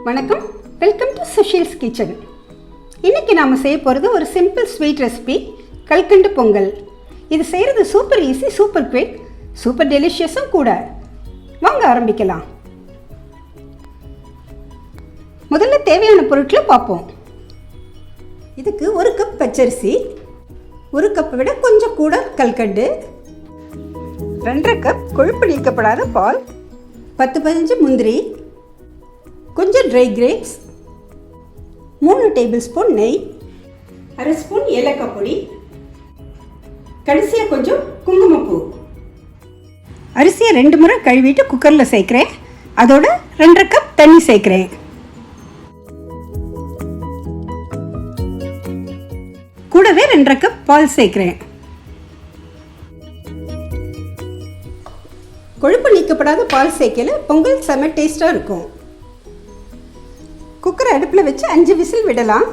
வணக்கம், welcome to Sushil's kitchen. இன்றைக்கி நாம் செய்ய போகிறது ஒரு சிம்பிள் ஸ்வீட் ரெசிபி, கல்கண்டு பொங்கல். இது செய்கிறது super easy, super quick, super டெலிஷியஸும் கூட. வாங்க ஆரம்பிக்கலாம். முதல்ல தேவையான பொருட்களை பார்ப்போம். இதுக்கு 1 கப் பச்சரிசி, 1 கப்பை விட கொஞ்சம் கூட கல்கண்டு, 2.5 கப் கொழுப்பு நீக்கப்படாத பால், 10-15 முந்திரி, கொஞ்சம் ட்ரை கிரேப்ஸ், 3 டேபிள் ஸ்பூன் நெய், 1/2 ஸ்பூன் ஏலக்காய் பொடி, கடைசியாக கொஞ்சம் குங்குமப்பூ. அரிசியை 2 முறை கழுவிட்டு குக்கரில் சேர்க்குறேன். அதோட 2.5 கப் தண்ணி சேர்க்குறேன். கூடவே 2.5 கப் பால் சேர்க்குறேன். கொழுப்பு நீக்கப்படாத பால் சேர்க்கல பொங்கல் செம டேஸ்ட்டாக இருக்கும். குக்கரை அடுப்பில் வச்சு 5 விசில் விடலாம்.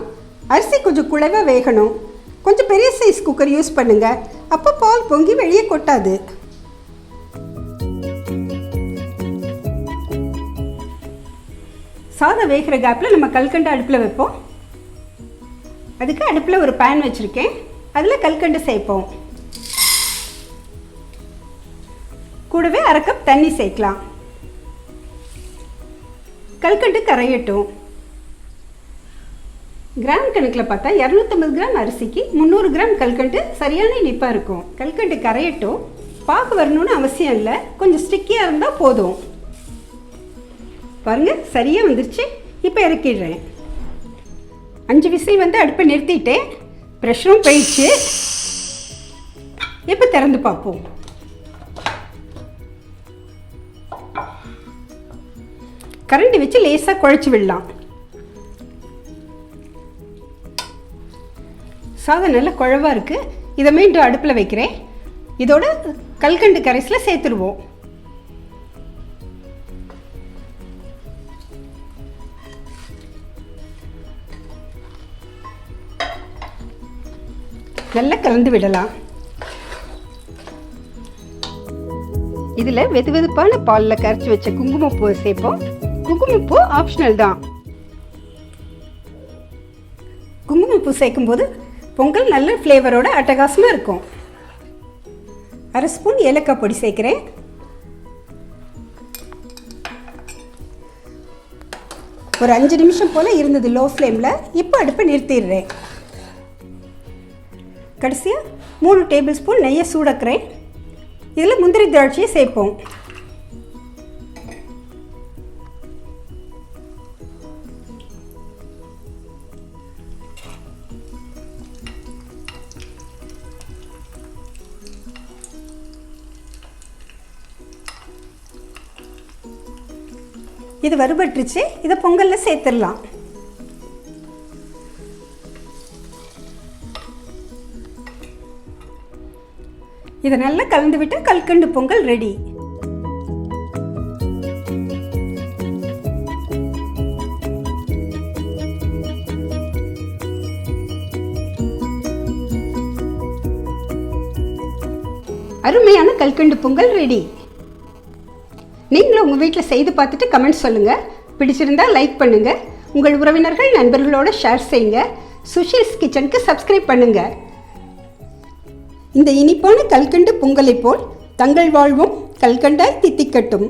அரிசி கொஞ்சம் குழைவாக வேகணும். கொஞ்சம் பெரிய சைஸ் குக்கர் யூஸ் பண்ணுங்கள், அப்போ பால் பொங்கி வெளியே கொட்டாது. சாதம் வேகிற கேப்பில் நம்ம கல்கண்டு அடுப்பில் வைப்போம். அதுக்கு அடுப்பில் ஒரு பேன் வச்சுருக்கேன், அதில் கல்கண்டு சேர்ப்போம். கூடவே 1/2 கப் தண்ணி சேர்க்கலாம். கல்கண்டு கரையட்டும். கிராம் கணக்கில் பார்த்தா 250 கிராம் அரிசிக்கு 300 கிராம் கல்கண்டு சரியான இனிப்பாக இருக்கும். கல்கண்டு கரையட்டும். பாகு வரணும்னு அவசியம் இல்லை, கொஞ்சம் ஸ்டிக்கியாக இருந்தால் போதும். பாருங்கள், சரியாக வந்துருச்சு. இப்போ இறக்கிடுறேன். 5 விசில் வந்து அடுப்பை நிறுத்திட்டேன். ப்ரெஷரும் போயிடுச்சு. இப்போ திறந்து பார்ப்போம். கரண்டி வச்சு லேசாக குழச்சி விடலாம். சாதம் நல்லா குழவாக இருக்குது. இதை மீண்டும் அடுப்பில் வைக்கிறேன். இதோட கல்கண்டு கரைசலில் சேர்த்துருவோம். நல்லா கலந்து விடலாம். இதில் வெதுவெதுப்பான பாலில் கரைச்சி வச்ச குங்குமப்பூவை சேர்ப்போம். குங்குமப்பூ ஆப்ஷனல் தான். குங்குமப்பூ சேர்க்கும்போது பொங்கல் நல்ல ஃப்ளேவரோட அட்டகாசமாக இருக்கும். 1/2 ஸ்பூன் ஏலக்காய் பொடி சேர்க்குறேன். ஒரு 5 நிமிஷம் போல் இருந்தது லோ ஃப்ளேமில். இப்போ அடுப்பை நிறுத்திடுறேன். கடைசியாக 3 டேபிள் ஸ்பூன் நெய்யை சூடாக்குறேன். இதில் முந்திரி திராட்சையை சேர்ப்போம். இது வறுபட்டுருச்சு. இதை பொங்கலில் சேர்த்துடலாம். இதை நல்லா கலந்து விட்டு கல்கண்டு பொங்கல் ரெடி. அருமையான கல்கண்டு பொங்கல் ரெடி. நீங்களும் உங்கள் வீட்டில் செய்து பார்த்துட்டு கமெண்ட் சொல்லுங்கள். பிடிச்சிருந்தால் லைக் பண்ணுங்கள். உங்கள் உறவினர்கள் நண்பர்களோடு ஷேர் செய்யுங்க. சுஷீல்ஸ் கிச்சனுக்கு சப்ஸ்கிரைப் பண்ணுங்கள். இந்த இனிப்பான கல்கண்டு பொங்கலை போல் தங்கள் வாழ்வும் கல்கண்டாய் தித்திக்கட்டும்.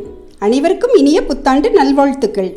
அனைவருக்கும் இனிய புத்தாண்டு நல்வாழ்த்துக்கள்.